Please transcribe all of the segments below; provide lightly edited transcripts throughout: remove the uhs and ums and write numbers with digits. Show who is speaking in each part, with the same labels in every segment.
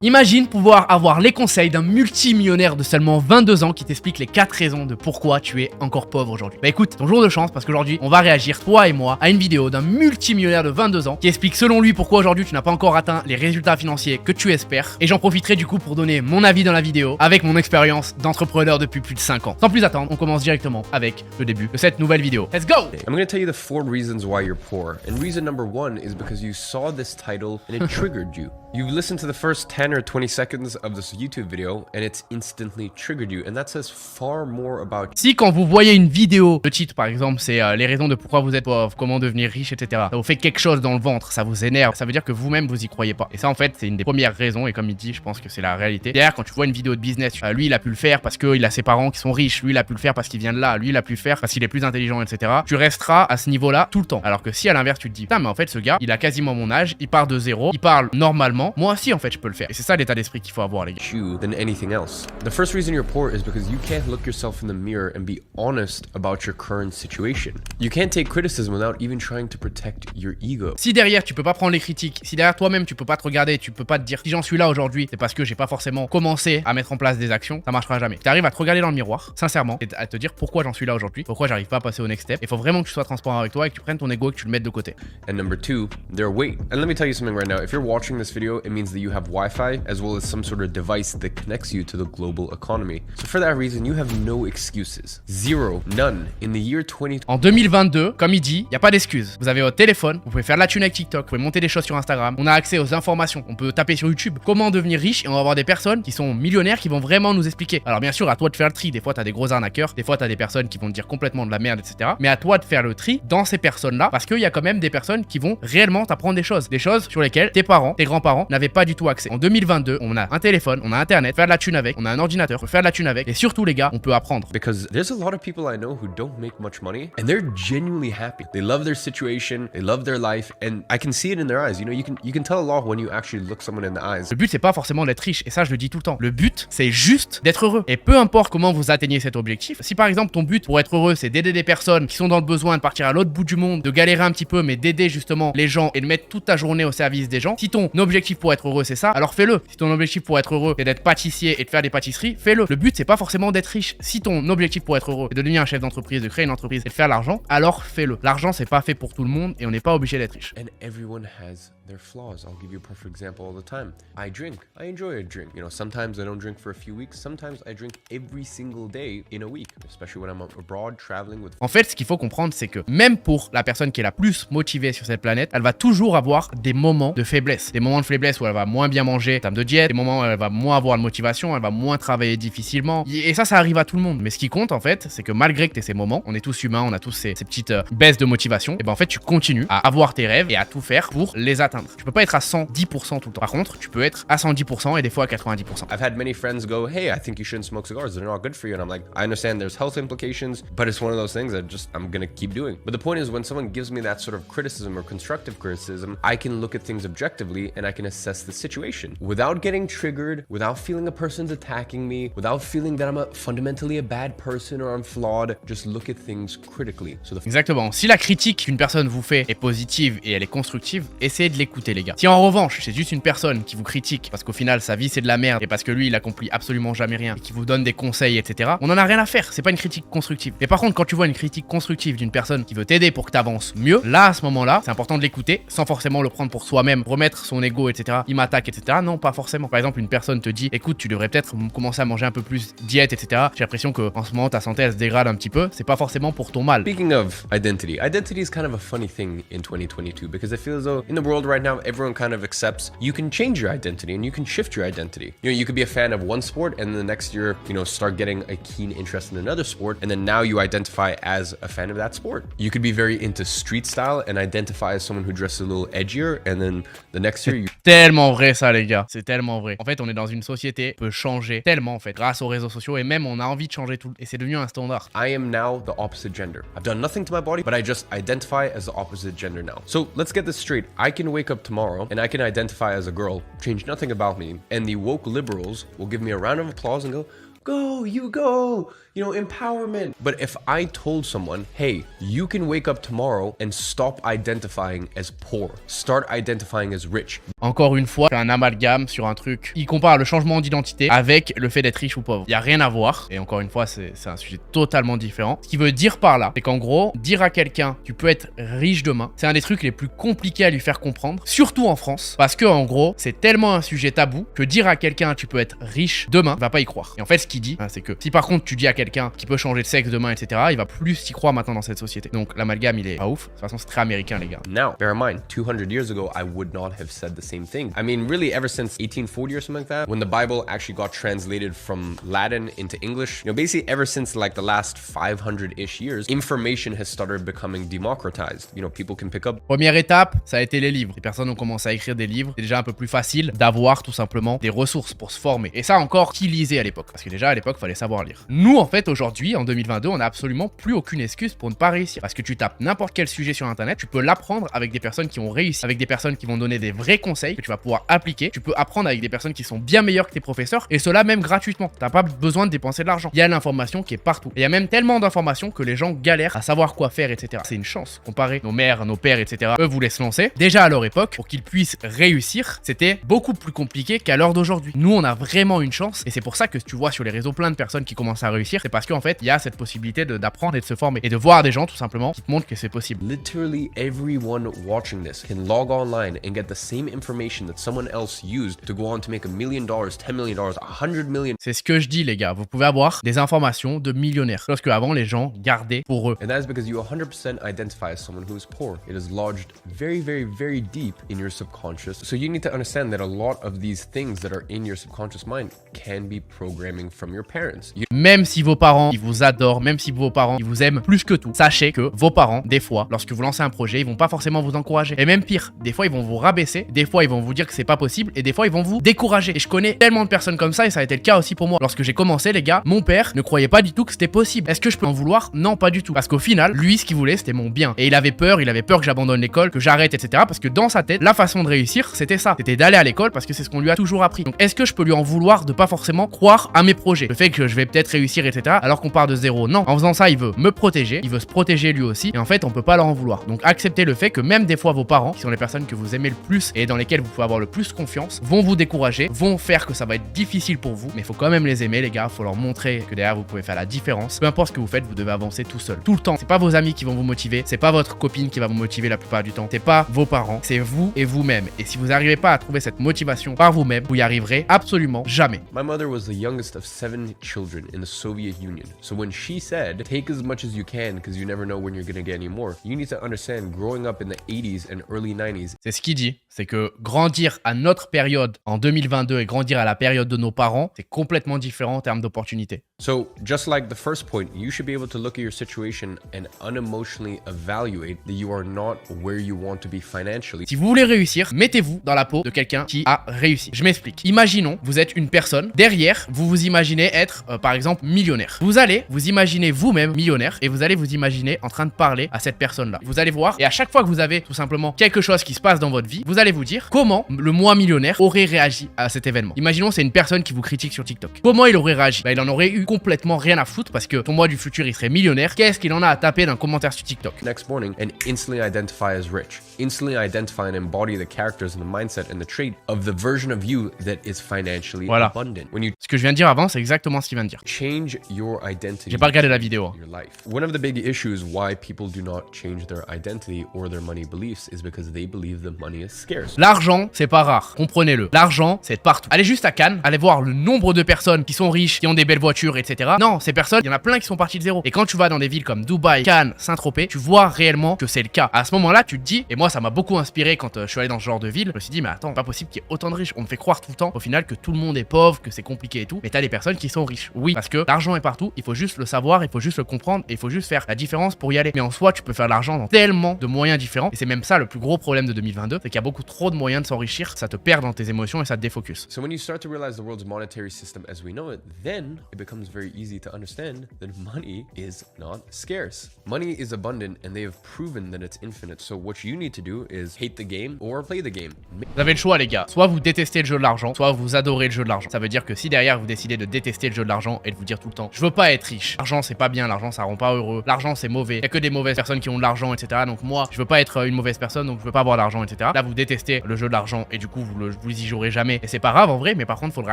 Speaker 1: Imagine pouvoir avoir les conseils d'un multimillionnaire de seulement 22 ans qui t'explique les 4 raisons de pourquoi tu es encore pauvre aujourd'hui. Bah écoute, ton jour de chance parce qu'aujourd'hui, on va réagir, toi et moi, à une vidéo d'un multimillionnaire de 22 ans qui explique selon lui pourquoi aujourd'hui tu n'as pas encore atteint les résultats financiers que tu espères. Et j'en profiterai du coup pour donner mon avis dans la vidéo avec mon expérience d'entrepreneur depuis plus de 5 ans. Sans plus attendre, on commence directement avec le début de cette nouvelle vidéo. Let's go!
Speaker 2: I'm going to tell you the 4 reasons why you're poor. And reason number 1 is because you saw this title and it triggered you. You've listened to the first 10 or 20 seconds of this YouTube video and it's instantly triggered you. And that says far more about...
Speaker 1: Si quand vous voyez une vidéo, le titre par exemple, c'est les raisons de pourquoi vous êtes pauvre, comment devenir riche, etc. Ça vous fait quelque chose dans le ventre, ça vous énerve, ça veut dire que vous-même vous y croyez pas. Et ça en fait, c'est une des premières raisons et comme il dit, je pense que c'est la réalité. Derrière, quand tu vois une vidéo de business, lui il a pu le faire parce qu'il a ses parents qui sont riches, lui il a pu le faire parce qu'il vient de là, lui il a pu le faire parce qu'il est plus intelligent, etc. Tu resteras à ce niveau-là tout le temps. Alors que si à l'inverse tu te dis, putain mais en fait ce gars, il a quasiment mon âge, il part de zéro, il parle normalement, moi aussi en fait je peux le faire. Et c'est ça l'état d'esprit qu'il faut avoir les gars.
Speaker 2: You than anything else. The first reason you're poor is because you can't look yourself in the mirror and be honest about your current situation. You can't take criticism without even trying to protect your ego.
Speaker 1: Si derrière tu peux pas prendre les critiques, si derrière toi-même tu peux pas te regarder, tu peux pas te dire si j'en suis là aujourd'hui, c'est parce que j'ai pas forcément commencé à mettre en place des actions, ça marchera jamais. Tu arrives à te regarder dans le miroir, sincèrement, et à te dire pourquoi j'en suis là aujourd'hui, pourquoi j'arrive pas à passer au next step. Il faut vraiment que tu sois transparent avec toi et que tu prennes ton ego et que tu le mettes de côté.
Speaker 2: And number 2, their weight. And let me tell you something right now. If you're watching this video, it means that you have Wi-Fi as well as some sort of device that connects you to the global economy. So for that reason, you have no excuses. Zero, none. In the year 2020.
Speaker 1: En 2022, comme il dit, il n'y a pas d'excuses. Vous avez votre téléphone, vous pouvez faire de la thune avec TikTok, vous pouvez monter des choses sur Instagram, on a accès aux informations, on peut taper sur YouTube comment devenir riche et on va avoir des personnes qui sont millionnaires qui vont vraiment nous expliquer. Alors bien sûr, à toi de faire le tri. Des fois, tu as des gros arnaqueurs, des fois, tu as des personnes qui vont te dire complètement de la merde, etc. Mais à toi de faire le tri dans ces personnes-là parce qu'il y a quand même des personnes qui vont réellement t'apprendre des choses sur lesquelles tes parents, tes grands-parents n'avaient pas du tout accès. En 2022, on a un téléphone, on a internet, faire de la thune avec, on a un ordinateur, on peut faire de la thune avec et surtout les gars, on peut apprendre.
Speaker 2: Because there's a lot of people I know who don't make much money and they're genuinely happy. They love their situation, they love their life and I can see it in their eyes. You know, you can tell a lot when you actually look someone in the eyes.
Speaker 1: Le but c'est pas forcément d'être riche et ça je le dis tout le temps. Le but c'est juste d'être heureux. Et peu importe comment vous atteignez cet objectif, si par exemple ton but pour être heureux c'est d'aider des personnes qui sont dans le besoin, de partir à l'autre bout du monde, de galérer un petit peu mais d'aider justement les gens et de mettre toute ta journée au service des gens, si ton objectif pour être heureux c'est ça, alors fais-le. Si ton objectif pour être heureux c'est d'être pâtissier et de faire des pâtisseries, fais-le. Le but c'est pas forcément d'être riche. Si ton objectif pour être heureux c'est de devenir un chef d'entreprise, de créer une entreprise et de faire l'argent, alors fais-le. L'argent c'est pas fait pour tout le monde et on n'est pas obligé d'être riche.
Speaker 2: And everyone has their flaws. I'll give you a perfect example all the time. I drink. I enjoy a drink. You know, sometimes I don't drink for a few weeks. Sometimes I drink every single day in a week, especially when I'm abroad traveling with...
Speaker 1: En fait, ce qu'il faut comprendre, c'est que même pour la personne qui est la plus motivée sur cette planète, elle va toujours avoir des moments de faiblesse. Des moments de faiblesse où elle va moins bien manger en termes de diète, des moments où elle va moins avoir de motivation, elle va moins travailler difficilement. Et ça arrive à tout le monde. Mais ce qui compte, en fait, c'est que malgré que tu aies ces moments, on est tous humains, on a tous ces petites baisses de motivation, et ben en fait, tu continues à avoir tes rêves et à tout faire pour les atteindre. Tu peux pas être à 110% tout le temps. Par contre, tu peux être à 110% et des fois à 90%.
Speaker 2: I've had many friends go, hey, I think you shouldn't smoke cigars. They're not good for you. And I'm like, I understand there's health implications, but it's one of those things that I'm gonna keep doing. But the point is when someone gives me that sort of criticism or constructive criticism, I can look at things objectively and I can assess the situation without getting triggered, without feeling a person's attacking me, without feeling that I'm fundamentally a bad person or I'm flawed. Just look at things critically.
Speaker 1: Exactement. Si la critique qu'une personne vous fait est positive et elle est constructive, essayez de l'écouter les gars. Si en revanche, c'est juste une personne qui vous critique parce qu'au final sa vie c'est de la merde et parce que lui il accomplit absolument jamais rien et qui vous donne des conseils, etc., on en a rien à faire. C'est pas une critique constructive. Mais par contre, quand tu vois une critique constructive d'une personne qui veut t'aider pour que t'avances mieux, là à ce moment-là, c'est important de l'écouter sans forcément le prendre pour soi-même, remettre son ego, etc. Il m'attaque, etc. Non, pas forcément. Par exemple, une personne te dit, écoute, tu devrais peut-être commencer à manger un peu plus diète, etc. J'ai l'impression que en ce moment ta santé elle se dégrade un petit peu. C'est pas forcément pour ton mal.
Speaker 2: Speaking of identity is kind of a funny thing in 2022 because I feel as though in the world right now everyone kind of accepts you can change your identity and you can shift your identity. You know, you could be a fan of one sport and then the next year, you know, start getting a keen interest in another sport and then now you identify as a fan of that sport. You could be very into street style and identify as someone who dresses a little edgier and then the next year you...
Speaker 1: Tellement vrai ça les gars, c'est tellement vrai. En fait, on est dans une société qui peut changer tellement en fait grâce aux réseaux sociaux et même on a envie de changer tout et c'est devenu un standard.
Speaker 2: I am now the opposite gender. I've done nothing to my body, but I just identify as the opposite gender now. So let's get this straight. I can wake up tomorrow and I can identify as a girl, change nothing about me, and the woke liberals will give me a round of applause and go, Go, you go. You know, empowerment. But if I told someone, hey, you can wake up tomorrow and stop identifying as poor, start identifying as rich.
Speaker 1: Encore une fois, c'est un amalgame sur un truc. Il compare le changement d'identité avec le fait d'être riche ou pauvre. Il n'y a rien à voir. Et encore une fois, c'est un sujet totalement différent. Ce qu'il veut dire par là, c'est qu'en gros, dire à quelqu'un tu peux être riche demain, c'est un des trucs les plus compliqués à lui faire comprendre, surtout en France, parce que en gros, c'est tellement un sujet tabou que dire à quelqu'un tu peux être riche demain, il va pas y croire. Et en fait, ce qu'il dit, c'est que si par contre tu dis à quelqu'un qui peut changer de sexe demain, etc., il va plus y croire maintenant dans cette société. Donc l'amalgame, il est pas ouf. De toute façon, c'est très américain, les gars.
Speaker 2: Now, bear in mind, 200 years ago, I would not have said the same thing. I mean, really, ever since 1840 or something like that, when the Bible actually got translated from Latin into English, you know, basically ever since like the last 500-ish years, information has started becoming democratized. You know, people can pick up.
Speaker 1: Première étape, ça a été les livres. Les personnes ont commencé à écrire des livres. C'est déjà un peu plus facile d'avoir tout simplement des ressources pour se former. Et ça encore, qui lisait à l'époque? Parce que déjà à l'époque, il fallait savoir lire. Nous, en fait, aujourd'hui, en 2022, on n'a absolument plus aucune excuse pour ne pas réussir. Parce que tu tapes n'importe quel sujet sur Internet, tu peux l'apprendre avec des personnes qui ont réussi, avec des personnes qui vont donner des vrais conseils que tu vas pouvoir appliquer. Tu peux apprendre avec des personnes qui sont bien meilleures que tes professeurs, et cela même gratuitement. T'as pas besoin de dépenser de l'argent. Il y a l'information qui est partout. Et il y a même tellement d'informations que les gens galèrent à savoir quoi faire, etc. C'est une chance. Comparé nos mères, nos pères, etc. Eux voulaient se lancer. Déjà à leur époque, pour qu'ils puissent réussir, c'était beaucoup plus compliqué qu'à l'heure d'aujourd'hui. Nous, on a vraiment une chance, et c'est pour ça que tu vois sur les réseaux plein de personnes qui commencent à réussir. C'est parce qu'en fait, il y a cette possibilité d'apprendre et de se former et de voir des gens tout simplement qui te montrent que c'est possible.
Speaker 2: Literally everyone watching this can log online and get the same information that someone else used to go on to make $1 million, $10 million, $100 million.
Speaker 1: C'est ce que je dis, les gars. Vous pouvez avoir des informations de millionnaires, chose que avant les gens gardaient pour eux.
Speaker 2: And that is because you 100% identify as someone who is poor. It is lodged very, very, very deep in your subconscious. So you need to understand that a lot of these things that are in your subconscious mind can be programming from your parents.
Speaker 1: Même si vos parents, ils vous adorent, même si vos parents, ils vous aiment plus que tout, sachez que vos parents, des fois, lorsque vous lancez un projet, ils vont pas forcément vous encourager. Et même pire, des fois, ils vont vous rabaisser, des fois, ils vont vous dire que c'est pas possible, et des fois, ils vont vous décourager. Et je connais tellement de personnes comme ça, et ça a été le cas aussi pour moi. Lorsque j'ai commencé, les gars, mon père ne croyait pas du tout que c'était possible. Est-ce que je peux en vouloir? Non, pas du tout. Parce qu'au final, lui, ce qu'il voulait, c'était mon bien. Et il avait peur que j'abandonne l'école, que j'arrête, etc. Parce que dans sa tête, la façon de réussir, c'était ça. C'était d'aller à l'école parce que c'est ce qu'on lui a toujours appris. Donc, est-ce que je peux lui en vouloir de pas forcément croire à mes projets? Le fait que je vais peut-être réussir, etc. Alors qu'on part de zéro. Non. En faisant ça, il veut me protéger, il veut se protéger lui aussi. Et en fait, on peut pas leur en vouloir. Donc, acceptez le fait que même des fois, vos parents, qui sont les personnes que vous aimez le plus et dans lesquelles vous pouvez avoir le plus confiance, vont vous décourager, vont faire que ça va être difficile pour vous. Mais il faut quand même les aimer, les gars. Faut leur montrer que derrière, vous pouvez faire la différence. Peu importe ce que vous faites, vous devez avancer tout seul. Tout le temps. C'est pas vos amis qui vont vous motiver. C'est pas votre copine qui va vous motiver la plupart du temps. C'est pas vos parents. C'est vous et vous-même. Et si vous n'arrivez pas à trouver cette motivation par vous-même, vous y arriverez absolument jamais.
Speaker 2: My mother was the youngest of 7 children in the Soviet Union. So when she said, take as much as you can because you never know when you're gonna get any more, you need to understand growing up in the 80s and early 90s.
Speaker 1: C'est ce qu'il dit. C'est que grandir à notre période en 2022 et grandir à la période de nos parents, c'est complètement différent en termes d'opportunités.
Speaker 2: So just like the first point, you should be able to look at your situation and unemotionally evaluate that you are not where you want to be financially.
Speaker 1: Si vous voulez réussir, mettez-vous dans la peau de quelqu'un qui a réussi. Je m'explique. Imaginons, vous êtes une personne. Derrière, vous vous imaginez être, par exemple, millionnaire. Vous allez vous imaginer vous-même millionnaire et vous allez vous imaginer en train de parler à cette personne-là. Vous allez voir, et à chaque fois que vous avez tout simplement quelque chose qui se passe dans votre vie, vous allez vous dire comment le moi millionnaire aurait réagi à cet événement. Imaginons, c'est une personne qui vous critique sur TikTok. Comment il aurait réagi? Il en aurait eu complètement rien à foutre parce que ton moi du futur, il serait millionnaire. Qu'est-ce qu'il en a à taper d'un commentaire sur TikTok?
Speaker 2: Next morning and instantly identify as rich. Instantly identify and embody the characters and the mindset and the trait of the version of you that is financially abundant. When you
Speaker 1: Ce que je viens de dire avant, c'est exactement ce qu'il vient de dire.
Speaker 2: change your identity,
Speaker 1: J'ai pas regardé la vidéo.
Speaker 2: your life. One of the big issues why people do not change their identity or their money beliefs is because they believe the money is scarce.
Speaker 1: L'argent, c'est pas rare, comprenez-le. L'argent, c'est partout. Allez juste à Cannes, allez voir le nombre de personnes qui sont riches, qui ont des belles voitures, etc. Non, ces personnes, il y en a plein qui sont partis de zéro. Et quand tu vas dans des villes comme Dubaï, Cannes, Saint-Tropez, tu vois réellement que c'est le cas. À ce moment-là, tu te dis, et moi ça m'a beaucoup inspiré quand je suis allé dans ce genre de ville, je me suis dit, mais attends, pas possible qu'il y ait autant de riches. On me fait croire tout le temps, au final, que tout le monde est pauvre, que c'est compliqué et tout. Mais t'as des personnes qui sont riches. Oui, parce que l'argent est partout, il faut juste le savoir, il faut juste le comprendre, et il faut juste faire la différence pour y aller. Mais en soi, tu peux faire de l'argent dans tellement de moyens différents. Et c'est même ça le plus gros problème de 2022, c'est qu'il y a beaucoup trop de moyens de s'enrichir, ça te perd dans tes émotions et ça te défocus.
Speaker 2: So when you start to realize the world's monetary system as we know it, then it becomes very easy to understand that money is not scarce. Money is abundant and they have proven that it's infinite. So what you need to do is hate the game or play the game.
Speaker 1: Vous avez le choix, les gars. Soit vous détestez le jeu de l'argent, soit vous adorez le jeu de l'argent. Ça veut dire que si derrière derrière vous décidez de détester le jeu de l'argent et de vous dire tout le temps je veux pas être riche, l'argent c'est pas bien, l'argent ça rend pas heureux, l'argent c'est mauvais, il y a que des mauvaises personnes qui ont de l'argent, etc. Donc moi je veux pas être une mauvaise personne, donc je veux pas avoir d'argent, etc. Là vous détestez le jeu de l'argent et du coup vous y jouerez jamais et c'est pas grave en vrai, mais par contre faudra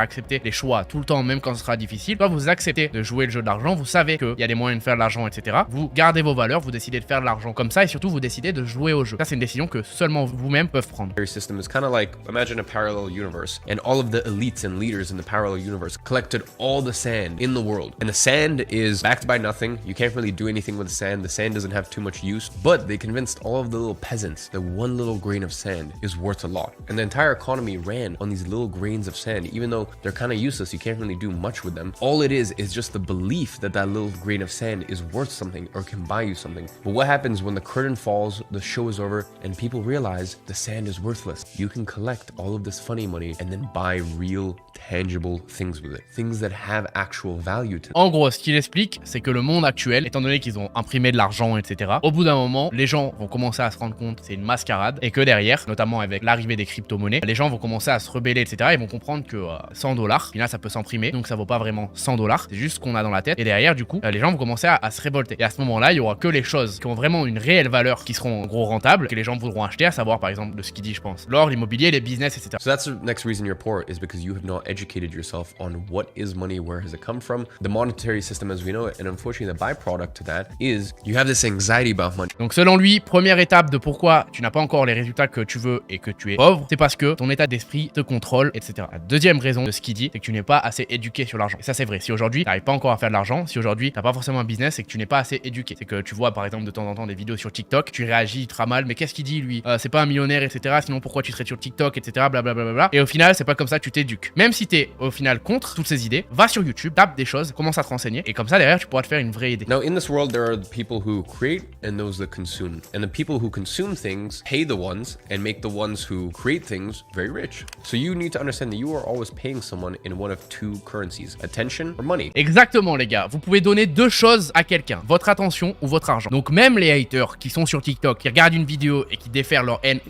Speaker 1: accepter les choix tout le temps, même quand ce sera difficile. Soit vous acceptez de jouer le jeu de l'argent, vous savez qu'il y a des moyens de faire de l'argent, etc. Vous gardez vos valeurs, vous décidez de faire de l'argent comme ça et surtout vous décidez de jouer au jeu. Ça c'est une décision que seulement vous-même peuvent prendre.
Speaker 2: System is kind of like, imagine a parallel universe, and all of the elites and leaders in the parallel universe collected all the sand in the world, and the sand is backed by nothing. You can't really do anything with the sand doesn't have too much use, but they convinced all of the little peasants that one little grain of sand is worth a lot, and the entire economy ran on these little grains of sand. Even though they're kind of useless, you can't really do much with them. All it is just the belief that that little grain of sand is worth something or can buy you something. But what happens when the curtain falls, the show is over, and people realize the sand is worthless? You can collect all of this funny money and then buy real tangible things with it, things that have actual value to them.
Speaker 1: En gros, ce qu'il explique, c'est que le monde actuel, étant donné qu'ils ont imprimé de l'argent, etc., au bout d'un moment, les gens vont commencer à se rendre compte que c'est une mascarade et que derrière, notamment avec l'arrivée des crypto-monnaies, les gens vont commencer à se rebeller, etc. Ils vont comprendre que 100 $, là, ça peut s'imprimer, donc ça vaut pas vraiment 100 $, c'est juste ce qu'on a dans la tête. Et derrière, du coup, les gens vont commencer à se révolter. Et à ce moment-là, il y aura que les choses qui ont vraiment une réelle valeur, qui seront en gros rentables, que les gens voudront acheter, à savoir par exemple de ce qu'il dit, je pense, l'or, l'immobilier, les business, etc.
Speaker 2: So that's the next reason you're poor, is because you have not educated yourself on what is money, where has it come from, the monetary system as we know it, and unfortunately the byproduct to that is you have this anxiety about money.
Speaker 1: Donc selon lui, première étape de pourquoi tu n'as pas encore les résultats que tu veux et que tu es pauvre, c'est parce que ton état d'esprit te contrôle, etc. La deuxième raison de ce qu'il dit, c'est que tu n'es pas assez éduqué sur l'argent. Et ça c'est vrai, si aujourd'hui tu n'arrives pas encore à faire de l'argent, si aujourd'hui tu n'as pas forcément un business, c'est que tu n'es pas assez éduqué. C'est que tu vois par exemple de temps en temps des vidéos sur TikTok, tu réagis très mal, mais qu'est-ce qu'il dit lui, c'est pas un millionnaire, etc. Sinon pourquoi tu serais sur TikTok, etc. Blablabla. Et au final, c'est pas comme ça que tu t'éduques. Même si t'es au final contre toutes ces idées, va sur YouTube, tape des choses, commence à te renseigner, et comme ça derrière tu pourras te faire une vraie idée.
Speaker 2: Now in this world there are the people who create and those that consume, and the people who consume things pay the ones and make the ones who create things very rich. So you need to understand that you are always paying someone in one of two currencies, attention or money.
Speaker 1: Exactement les gars, vous pouvez donner deux choses à quelqu'un, votre attention ou votre argent. Donc même les haters qui sont sur TikTok, qui regardent une vidéo et qui déferlent leur haine,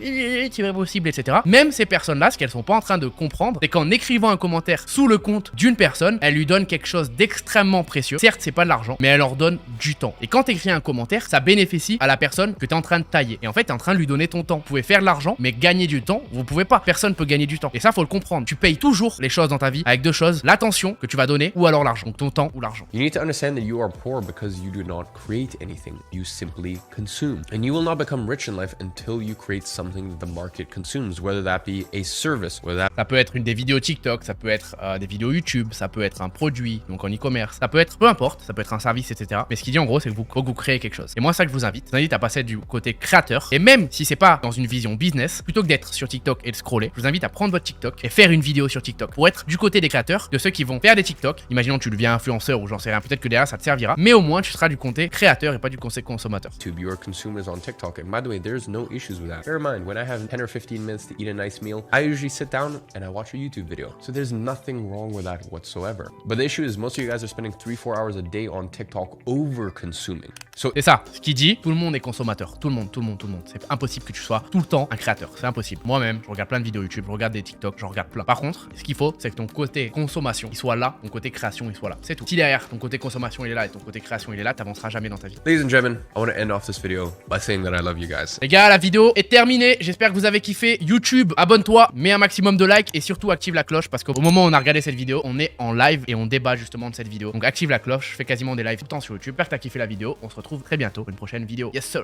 Speaker 1: c'est pas possible, etc. Même ces personnes-là, ce qu'elles sont pas en train de comprendre, c'est qu'en écrivant un commentaire sous le compte d'une personne, elle lui donne quelque chose d'extrêmement précieux. Certes, c'est pas de l'argent, mais elle leur donne du temps. Et quand tu écris un commentaire, ça bénéficie à la personne que tu es en train de tailler. Et en fait, tu es en train de lui donner ton temps. Vous pouvez faire de l'argent, mais gagner du temps, vous pouvez pas. Personne peut gagner du temps. Et ça, faut le comprendre. Tu payes toujours les choses dans ta vie avec deux choses, l'attention que tu vas donner ou alors l'argent. Donc ton temps ou l'argent.
Speaker 2: You need to understand that you are poor because you do not create anything. You simply consume. And you will not become rich in life until you create something that the market consumes, whether that be a service, whether that...
Speaker 1: Ça peut être une des vidéos TikTok, ça peut être des vidéos YouTube, ça peut être un produit, donc en e-commerce, ça peut être peu importe, ça peut être un service, etc. Mais ce qu'il dit en gros, c'est que vous créez quelque chose. Et moi, ça que je vous invite à passer du côté créateur. Et même si c'est pas dans une vision business, plutôt que d'être sur TikTok et de scroller, je vous invite à prendre votre TikTok et faire une vidéo sur TikTok pour être du côté des créateurs, de ceux qui vont faire des TikTok. Imaginons que tu deviens influenceur ou j'en sais rien, peut-être que derrière ça te servira, mais au moins tu seras du côté créateur et pas du côté consommateur.
Speaker 2: You are consumers on TikTok, and by the way, there's no issues with that. Bear in mind, when I have 10 or 15 minutes to eat a nice meal, I usually sit down and I watch a YouTube video. So there's nothing wrong with that whatsoever. But the issue is most of you guys are spending 3-4 hours a day on TikTok over consuming. So
Speaker 1: c'est ça, ce qu'il dit, tout le monde est consommateur, tout le monde. C'est impossible que tu sois tout le temps un créateur, c'est impossible. Moi-même, je regarde plein de vidéos YouTube, je regarde des TikTok, j'en regarde plein. Par contre, ce qu'il faut, c'est que ton côté consommation, il soit là, ton côté création, il soit là. C'est tout. Si derrière, ton côté consommation, il est là et ton côté création, il est là, t'avanceras jamais dans ta vie.
Speaker 2: Ladies and gentlemen, I want to end off this video by saying that I love you guys.
Speaker 1: Les gars, la vidéo est terminée. J'espère que vous avez kiffé. YouTube, abonne-toi, mets un maximum de likes et surtout active la cloche parce qu'au moment où on a regardé cette vidéo, on est en live et on débat justement de cette vidéo. Donc active la cloche, je fais quasiment des lives tout le temps sur YouTube. J'espère que t'as kiffé la vidéo. On se retrouve très bientôt pour une prochaine vidéo. Yes sir.